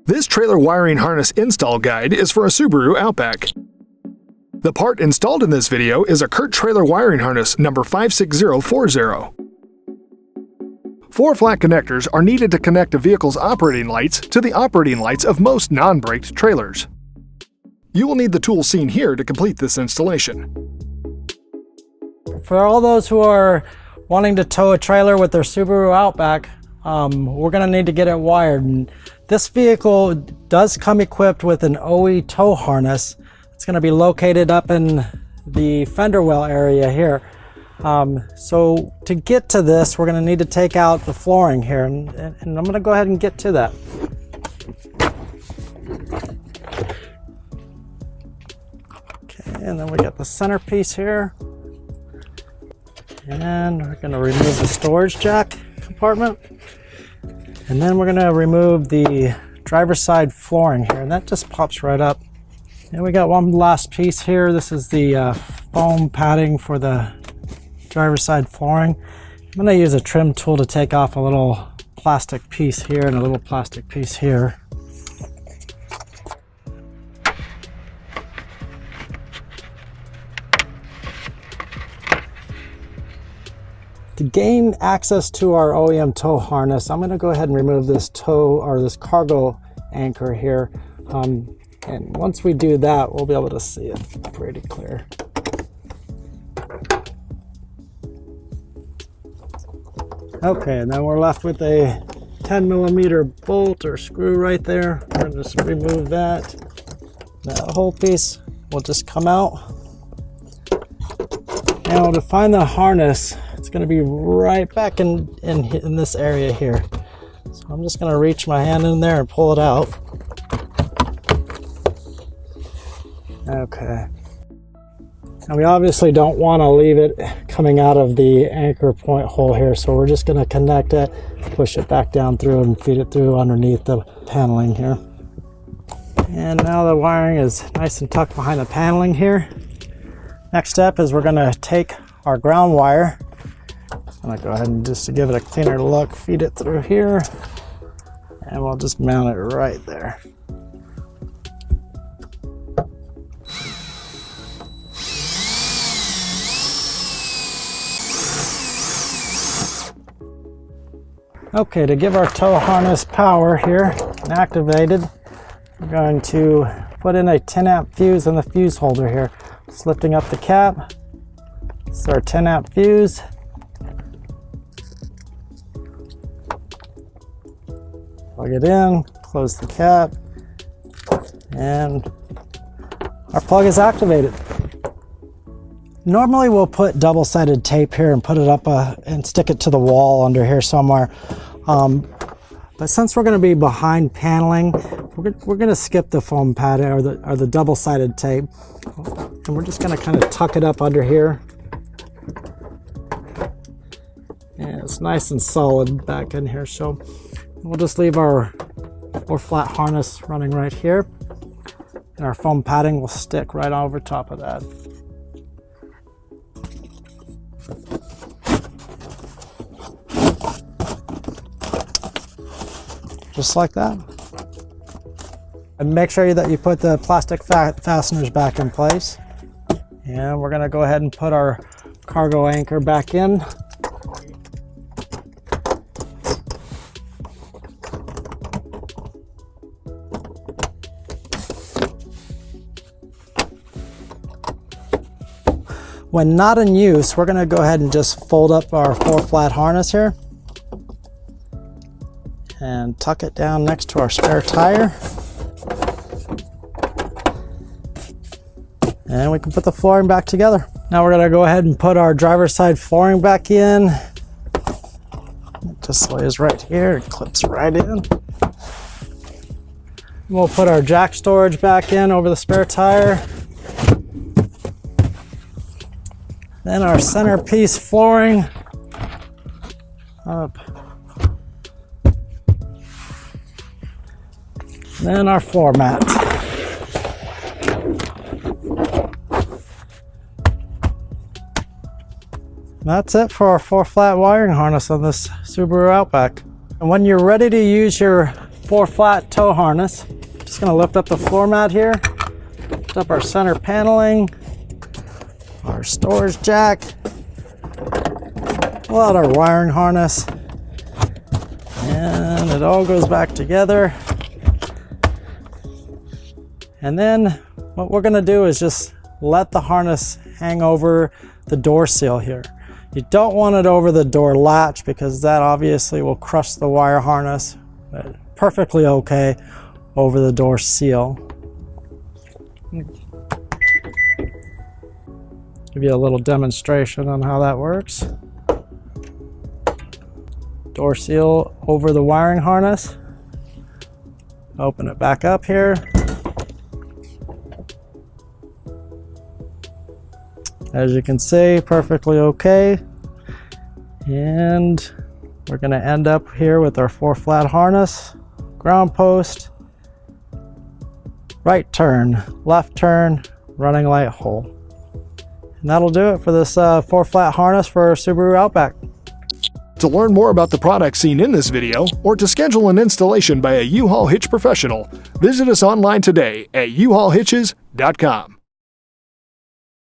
This trailer wiring harness install guide is for a Subaru Outback. The part installed in this video is a Curt trailer wiring harness number 56040. 4 flat connectors are needed to connect a vehicle's operating lights to the operating lights of most non-braked trailers. You will need the tools seen here to complete this installation. For all those who are wanting to tow a trailer with their Subaru Outback, we're going to need to get it wired. And this vehicle does come equipped with an OE tow harness. It's going to be located up in the fender well area here. So to get to this, we're going to need to take out the flooring here, and I'm going to go ahead and get to that. Okay, and then we got the centerpiece here. And we're going to remove the storage jack compartment. And then we're going to remove the driver's side flooring here, and that just pops right up. And we got one last piece here. This is the foam padding for the driver's side flooring. I'm going to use a trim tool to take off a little plastic piece here and a little plastic piece here. To gain access to our OEM tow harness, I'm going to go ahead and remove this tow or this cargo anchor here. And once we do that, we'll be able to see it pretty clear. Okay, and then we're left with a 10mm bolt or screw right there. We're going to just remove that. That whole piece will just come out. Now to find the harness, it's going to be right back in this area here. So I'm just going to reach my hand in there and pull it out. Okay. Now we obviously don't want to leave it coming out of the anchor point hole here, so we're just going to connect it, push it back down through and feed it through underneath the paneling here. And now the wiring is nice and tucked behind the paneling here. Next step is we're going to take our ground wire. I'm going to go ahead and just to give it a cleaner look, feed it through here, and we'll just mount it right there. Okay, to give our tow harness power here and activated, we're going to put in a 10-amp fuse in the fuse holder here. Just lifting up the cap. This is our 10-amp fuse. Plug it in, close the cap, and our plug is activated. Normally we'll put double-sided tape here and put it up and stick it to the wall under here somewhere. But since we're going to be behind paneling, we're going to skip the foam padding or the double-sided tape, and we're just going to kind of tuck it up under here. And it's nice and solid back in here, so we'll just leave our 4-flat harness running right here, and our foam padding will stick right over top of that. Just like that. And make sure that you put the plastic fasteners back in place. And we're going to go ahead and put our cargo anchor back in. When not in use, we're going to go ahead and just fold up our 4-flat harness here and tuck it down next to our spare tire. And we can put the flooring back together. Now we're going to go ahead and put our driver's side flooring back in. It just lays right here, it clips right in. We'll put our jack storage back in over the spare tire. Then our centerpiece flooring up. Then our floor mat. That's it for our 4-flat wiring harness on this Subaru Outback. And when you're ready to use your 4-flat tow harness. Just gonna lift up the floor mat here, lift up our center paneling, our storage jack, pull out our wiring harness, and it all goes back together. And then what we're gonna do is just let the harness hang over the door seal here. You don't want it over the door latch because that obviously will crush the wire harness, but perfectly okay over the door seal. Give you a little demonstration on how that works. Door seal over the wiring harness. Open it back up here. As you can see, perfectly okay. And we're gonna end up here with our 4-flat harness, ground post, right turn, left turn, running light hole. And that'll do it for this 4-flat harness for our Subaru Outback. To learn more about the products seen in this video, or to schedule an installation by a U-Haul hitch professional, visit us online today at uhaulhitches.com.